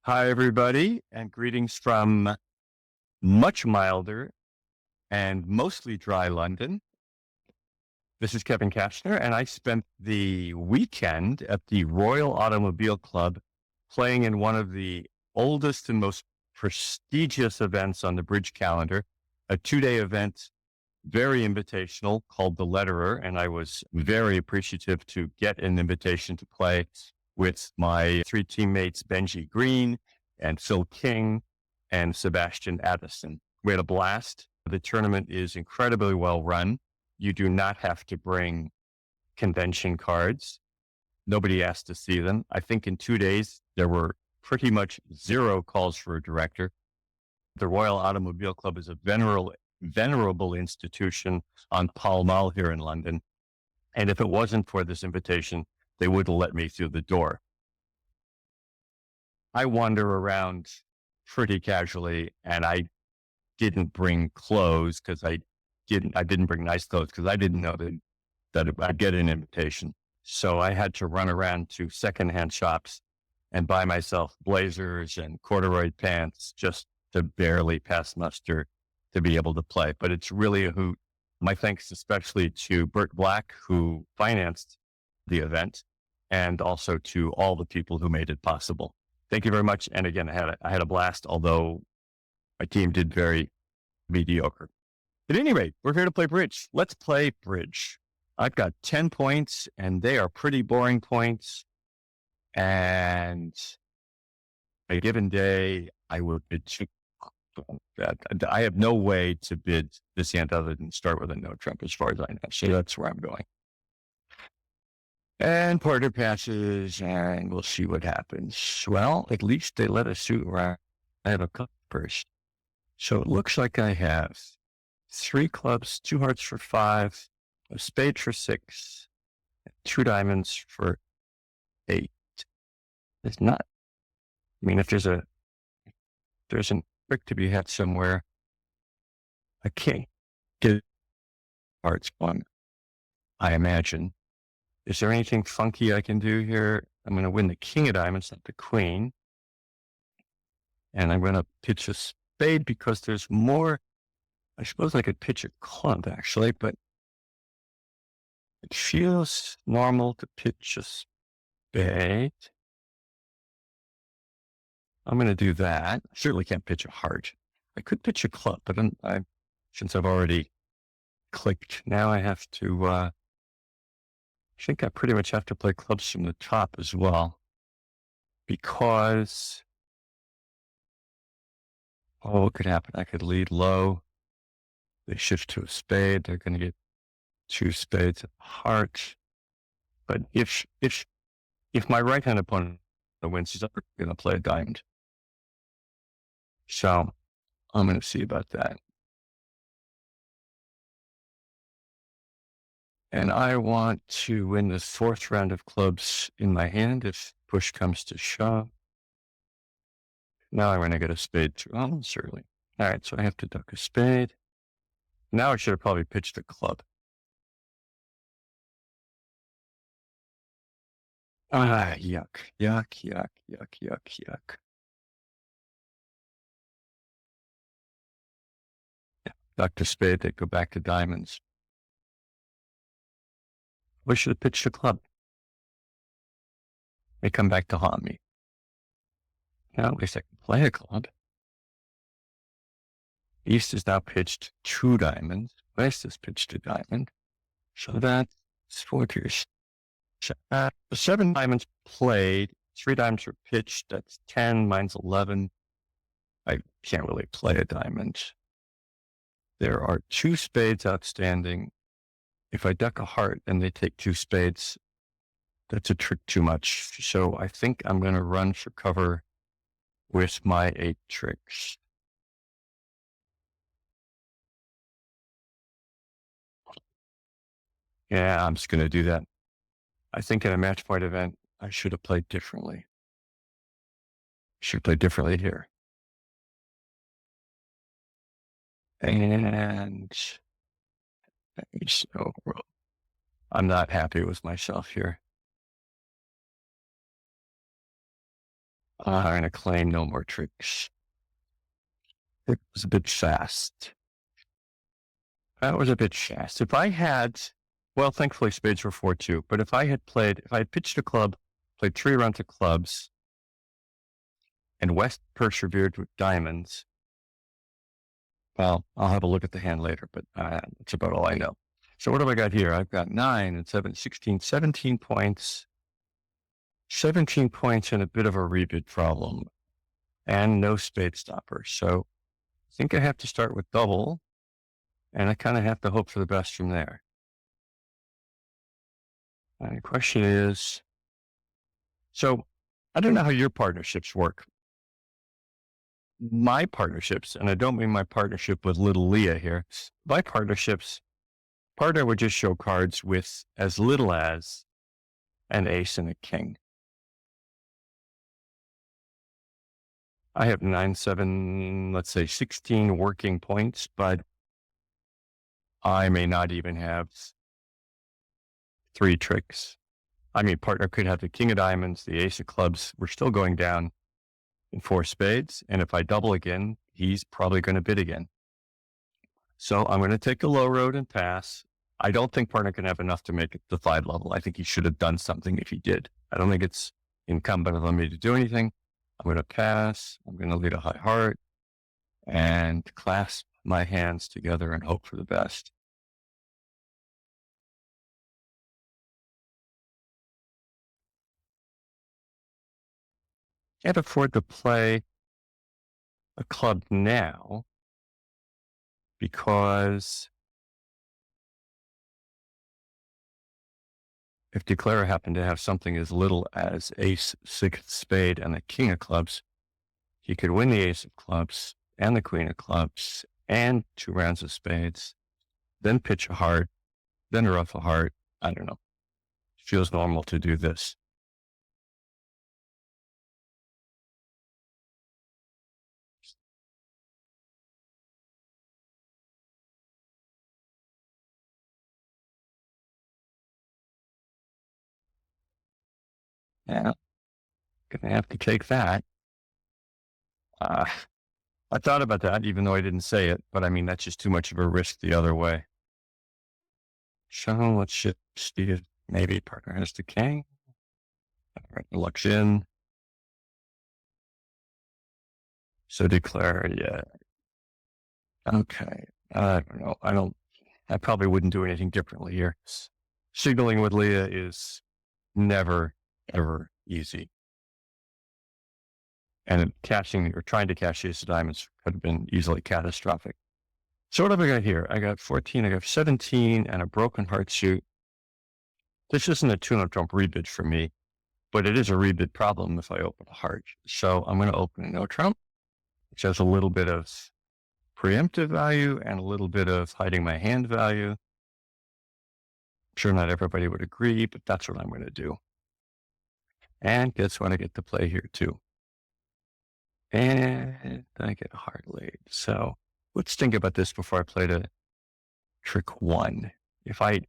Hi, everybody, and greetings from much milder and mostly dry London. This is Kevin Castner, and I spent the weekend at the Royal Automobile Club playing in one of the oldest and most prestigious events on the bridge calendar, a 2-day event, very invitational, called The Letterer, and I was very appreciative to get an invitation to play with my 3 teammates, Benji Green and Phil King and Sebastian Addison. We had a blast. The tournament is incredibly well run. You do not have to bring convention cards. Nobody asked to see them. I think in 2 days, there were pretty much 0 calls for a director. The Royal Automobile Club is a venerable institution on Pall Mall here in London. And if it wasn't for this invitation, they wouldn't let me through the door. I wander around pretty casually, and I didn't bring clothes because I didn't bring nice clothes because I didn't know that I'd get an invitation. So I had to run around to secondhand shops and buy myself blazers and corduroy pants just to barely pass muster to be able to play. But it's really a hoot. My thanks especially to Bert Black, who financed the event, and also to all the people who made it possible. Thank you very much. And again, I had a blast, although my team did very mediocre. At any rate, we're here to play bridge. Let's play bridge. I've got 10 points, and they are pretty boring points. And a given day, I will bid 2. I have no way to bid this hand other than start with a no trump as far as I know. So that's where I'm going. And Porter passes, and we'll see what happens. Well, at least they let us suit where I have a cup first. So it looks like I have 3 clubs, 2 hearts for 5, a spade for 6, 2 diamonds for 8. It's not, I mean, if there's an trick to be had somewhere, a king get hearts 1, I imagine. Is there anything funky I can do here? I'm going to win the king of diamonds, not the queen. And I'm going to pitch a spade because there's more. I suppose I could pitch a club, actually, but it feels normal to pitch a spade. I'm going to do that. I certainly can't pitch a heart. I could pitch a club, but since I've already clicked, now I have to, I think I pretty much have to play clubs from the top as well, because, what could happen? I could lead low. They shift to a spade. They're going to get 2 spades at heart. But if my right-hand opponent wins, he's going to play a diamond. So I'm going to see about that. And I want to win the 4th round of clubs in my hand if push comes to shove. Now I'm going to get a spade through. Oh, certainly. All right, so I have to duck a spade. Now I should have probably pitched a club. Yuck. Yeah, ducked a spade, they go back to diamonds. We should have pitched a club. They come back to haunt me. Now at least I can play a club. East has now pitched 2 diamonds. West has pitched a diamond. So that's 4 tiers. 7 diamonds played, 3 diamonds were pitched. That's 10, mine's 11. I can't really play a diamond. There are 2 spades outstanding. If I duck a heart and they take 2 spades, that's a trick too much. So I think I'm going to run for cover with my 8 tricks. Yeah, I'm just going to do that. I think in a match point event, I should have played differently. Should have played differently here. And so I'm not happy with myself here. I'm going to claim no more tricks. It was a bit fast. That was a bit fast. If I had, well, thankfully spades were 4-2, but if I had pitched a club, played 3 rounds of clubs, and West persevered with diamonds, well, I'll have a look at the hand later, but that's about all I know. So what have I got here? I've got 9 and 7, 16, 17 points. 17 points and a bit of a rebid problem. And no spade stopper. So I think I have to start with double. And I kind of have to hope for the best from there. And the question is, so I don't know how your partnerships work. My partnerships, and I don't mean my partnership with little Leah here, my partnerships, partner would just show cards with as little as an ace and a king. I have 9, 7, let's say 16 working points, but I may not even have 3 tricks. I mean, partner could have the king of diamonds, the ace of clubs. We're still going down in 4 spades. And if I double again, he's probably going to bid again. So I'm going to take the low road and pass. I don't think partner can have enough to make it the 5 level. I think he should have done something if he did. I don't think it's incumbent on me to do anything. I'm going to pass. I'm going to lead a high heart and clasp my hands together and hope for the best. Can't afford to play a club now because if declarer happened to have something as little as ace, 6 spade, and the king of clubs, he could win the ace of clubs and the queen of clubs and 2 rounds of spades, then pitch a heart, then ruff a heart. I don't know. It feels normal to do this. Yeah, gonna have to take that. I thought about that, even though I didn't say it, but I mean, that's just too much of a risk the other way. So let's shift Steve. Maybe partner has the king. All right, luck's in. So declare, yeah. Okay. I don't know. I probably wouldn't do anything differently here. Signaling with Leah is never, ever easy. And cashing or trying to cash ace of diamonds could have been easily catastrophic. So what have I got here? I got 14, I got 17, and a broken heart shoot. This isn't a tune-up trump rebid for me, but it is a rebid problem if I open a heart. So I'm going to open a no trump, which has a little bit of preemptive value and a little bit of hiding my hand value. I'm sure not everybody would agree, but that's what I'm going to do. And guess what? I get to play here too. And I get a heart laid. So let's think about this before I play the trick 1. If I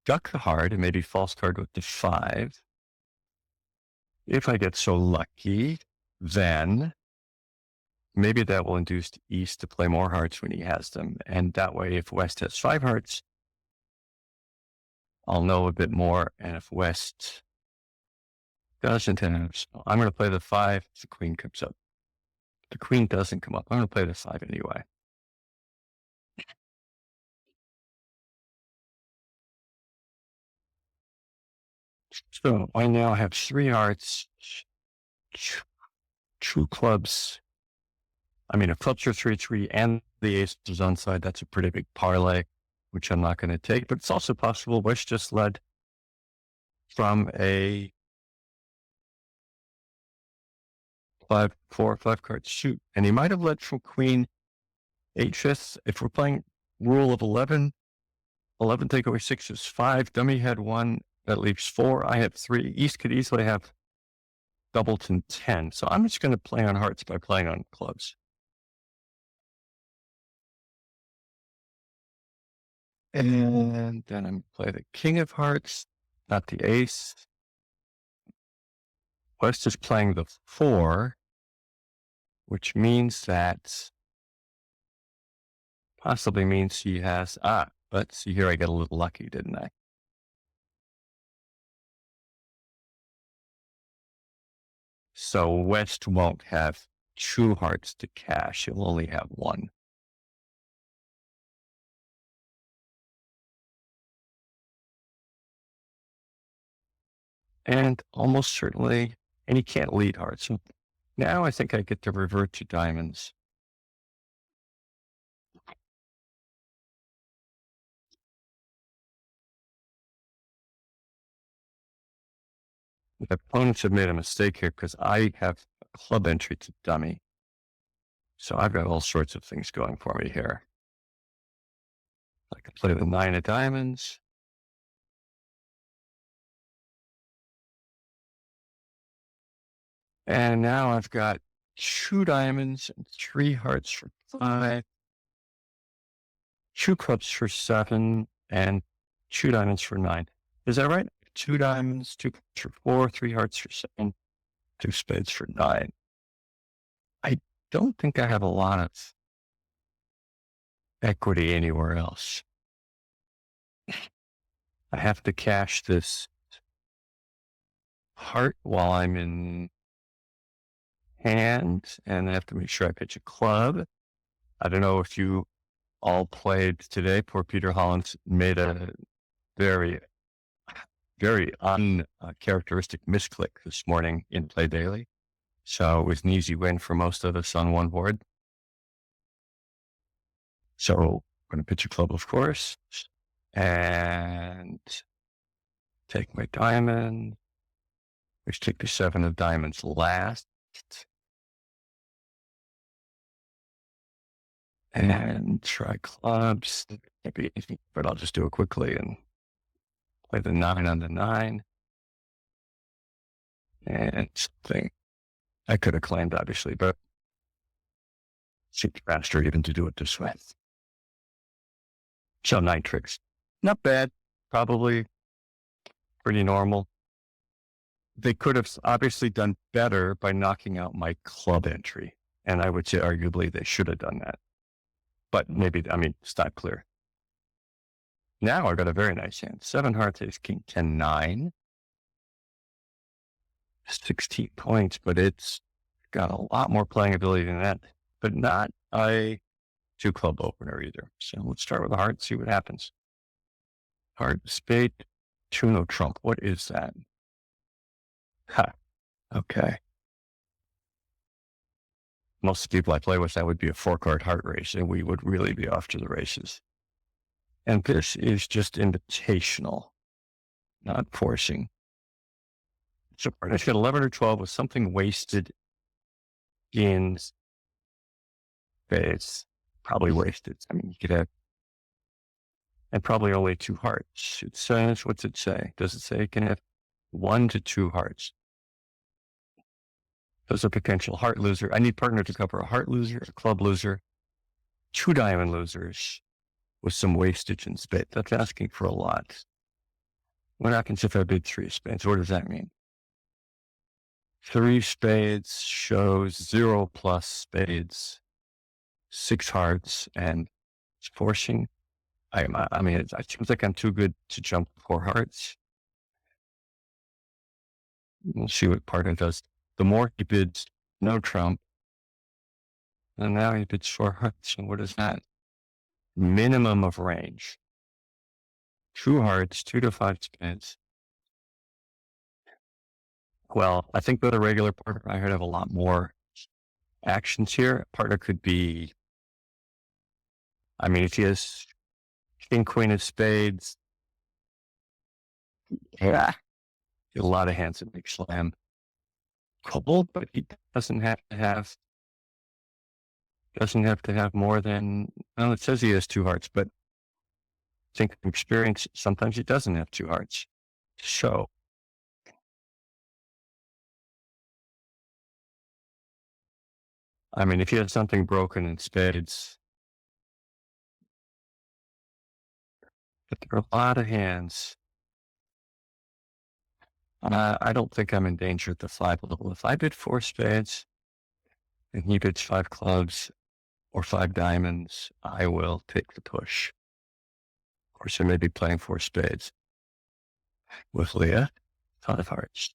duck the heart and maybe false card with the 5, if I get so lucky, then maybe that will induce East to play more hearts when he has them. And that way, if West has 5 hearts, I'll know a bit more. And if West doesn't have, I'm going to play the 5. If the queen comes up. The queen doesn't come up. I'm going to play the 5 anyway. So I now have 3 hearts, 2 clubs. I mean, if clubs are 3-3 and the ace is on side, that's a pretty big parlay, which I'm not going to take. But it's also possible West just led from a 5 card shoot, and he might have led from queen 8/5. If we're playing rule of 11, 11 take away 6 is 5. Dummy had 1, that leaves 4. I have 3. East could easily have doubleton 10. So I'm just going to play on hearts by playing on clubs. And then I'm going to play the king of hearts, not the ace. West is playing the 4, which means that possibly means he has, but see here, I got a little lucky, didn't I? So West won't have 2 hearts to cash. He'll only have 1. And almost certainly, and he can't lead hearts. So now I think I get to revert to diamonds. The opponents have made a mistake here because I have a club entry to dummy. So I've got all sorts of things going for me here. I could play the 9 of diamonds. And now I've got 2 diamonds and 3 hearts for 5, 2 clubs for 7, and 2 diamonds for 9. Is that right? 2 diamonds, 2 clubs for 4, 3 hearts for 7, 2 spades for 9. I don't think I have a lot of equity anywhere else. I have to cash this heart while I'm in hand, and I have to make sure I pitch a club. I don't know if you all played today. Poor Peter Hollins made a very, very uncharacteristic misclick this morning in Play Daily. So it was an easy win for most of us on one board. So I'm going to pitch a club, of course, and take my diamond, which take the 7 of diamonds last. And try clubs, maybe, but I'll just do it quickly and play the 9 on the 9. And something I could have claimed, obviously, but it seems faster even to do it this way. So 9 tricks. Not bad. Probably pretty normal. They could have obviously done better by knocking out my club entry. And I would say arguably they should have done that. But maybe, it's not clear. Now I got a very nice hand. 7 hearts, ace, king, 10, 9. 16 points, but it's got a lot more playing ability than that, but not a 2 club opener either. So let's start with a heart, see what happens. Heart, spade, 2 no trump. What is that? Okay. Most people I play with, that would be a 4-card heart race, and we would really be off to the races. And this is just invitational, not forcing. So it's got 11 or 12 with something wasted in spades. Probably wasted. You could have, and probably only 2 hearts. It says, what's it say? Does it say it can have 1 to 2 hearts? There's a potential heart loser. I need partner to cover a heart loser, a club loser, 2 diamond losers with some wastage in spades. That's asking for a lot. What happens if I bid 3 spades? What does that mean? 3 spades shows 0 plus spades, 6 hearts, and it's forcing. It seems like I'm too good to jump 4 hearts. We'll see what partner does. The more he bids no trump, and now he bids 4 hearts. And what is that? Minimum of range. 2 hearts, 2 to 5 spades. Well, I think with a regular partner, I could have a lot more actions here. Partner could be, if he has king, queen of spades, a lot of hands that make slam couple, but he doesn't have to have more than, well, it says he has 2 hearts, but I think from experience, sometimes he doesn't have 2 hearts. So if he has something broken in spades, but there are a lot of hands I don't think I'm in danger at the 5 level. If I bid 4 spades and he bids 5 clubs or 5 diamonds, I will take the push. Of course, I may be playing 4 spades with Leah. 5 hearts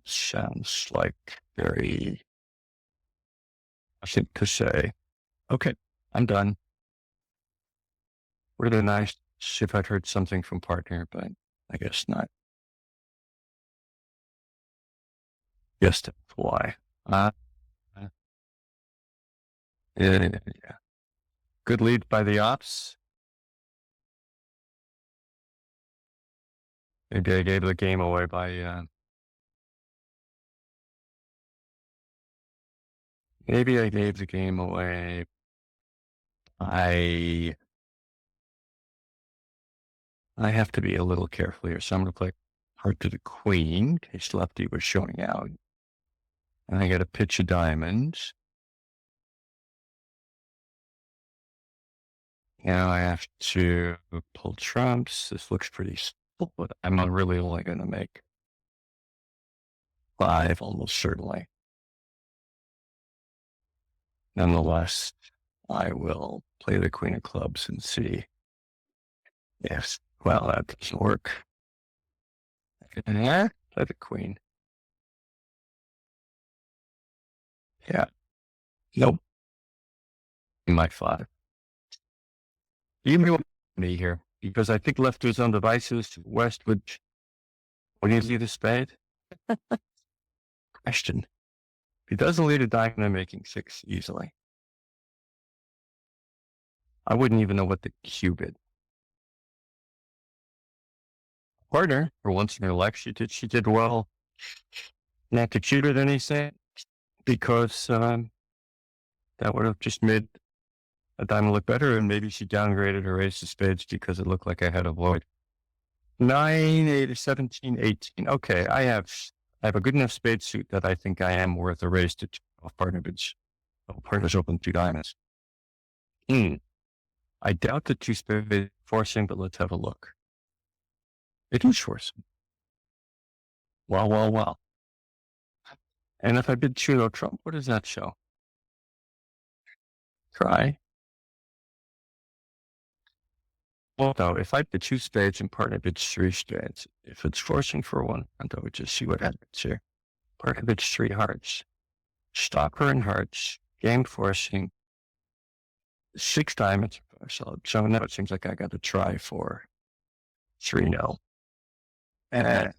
sounds like very, I think to say, okay, I'm done. Would have been nice if I'd heard something from partner, but I guess not. Yes, that's why. Uh, yeah. Good lead by the ops. Maybe I gave the game away by, maybe I gave the game away. I have to be a little careful here. So I'm going to play heart to the queen in case lefty was showing out. And I got a pitch of diamonds. Now I have to pull trumps. This looks pretty simple, but I'm really only going to make 5, almost certainly. Nonetheless, I will play the queen of clubs and see if, well, that doesn't work. Yeah, play the queen. Yeah. Nope. My 5. You may want me here because I think left to his own devices, West would you lead a spade? Question. He doesn't lead a diamond, I'm making 6 easily. I wouldn't even know what the cube is. Partner, for once in her life, she did well. Not to cheat than anything, because that would have just made a diamond look better, and maybe she downgraded her ace of spades because it looked like I had a void. 9, 8, 17, 18. Okay, I have a good enough spade suit that I think I am worth a raise to partner bids. Partners open 2 diamonds. I doubt the 2 spades forcing, but let's have a look. It is forcing. Wow. And if I bid 2 no trump, what does that show? Try. Well, no, if I bid 2 spades and partner bids 3 spades, if it's forcing for 1, I would just see what happens here. Partner bids 3 hearts. Stop her in hearts. Game forcing. 6 diamonds. So now it seems like I got to try for 3-0. And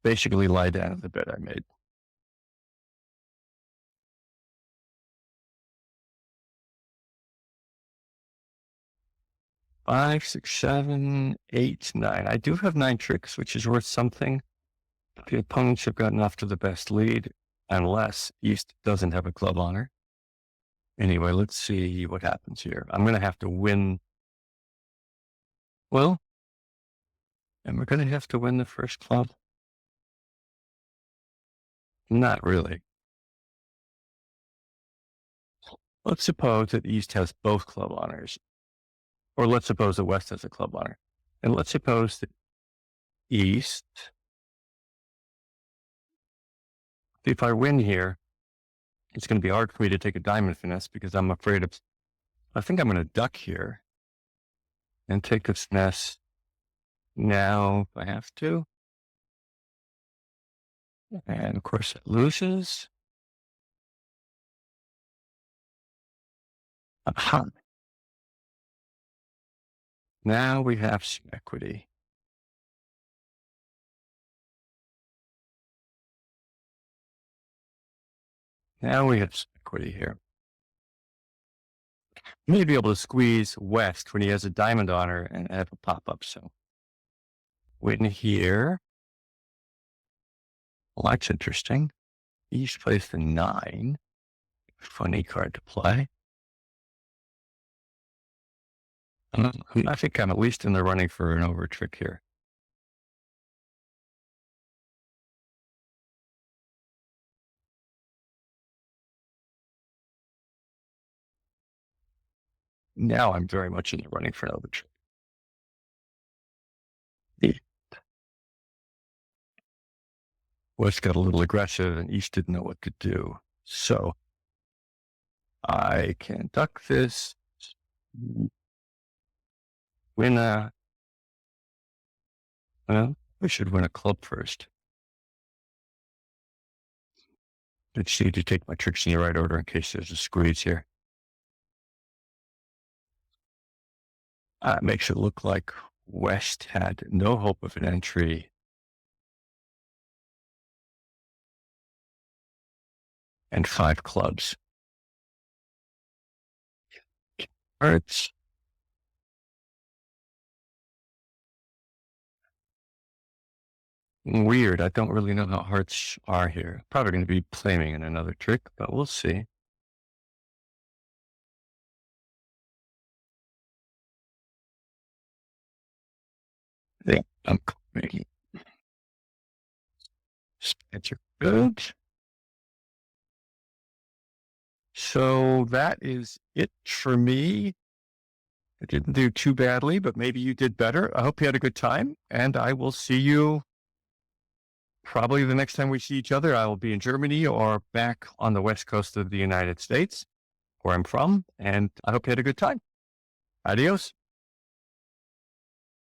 basically lie down at the bet I made. Five, 6, 7, 8, 9. I do have 9 tricks, which is worth something. The opponents have gotten off to the best lead, unless East doesn't have a club honor. Anyway, let's see what happens here. I'm going to have to win. Well, am I going to have to win the first club? Not really. Let's suppose that East has both club honors, or let's suppose that West has a club honor. And let's suppose that East, if I win here, it's going to be hard for me to take a diamond finesse because I'm afraid of, I think I'm going to duck here and take the finesse now if I have to. And of course it loses. Aha. Now we have some equity. Now we have some equity here. May be able to squeeze West when he has a diamond honor and have a pop-up. So win here. Well, that's interesting. East plays the 9. Funny card to play. I think I'm at least in the running for an over trick here. Now I'm very much in the running for an over trick. West got a little aggressive and East didn't know what to do. So I can duck this, win a, well, we should win a club first. I just need to take my tricks in the right order in case there's a squeeze here. It makes it look like West had no hope of an entry. And 5 clubs. Hearts. Weird. I don't really know how hearts are here. Probably going to be claiming in another trick, but we'll see. Yeah, I'm claiming. Spades are good. So that is it for me. I didn't do too badly, but maybe you did better. I hope you had a good time, and I will see you probably the next time we see each other. I will be in Germany or back on the west coast of the United States, where I'm from, and I hope you had a good time. Adios.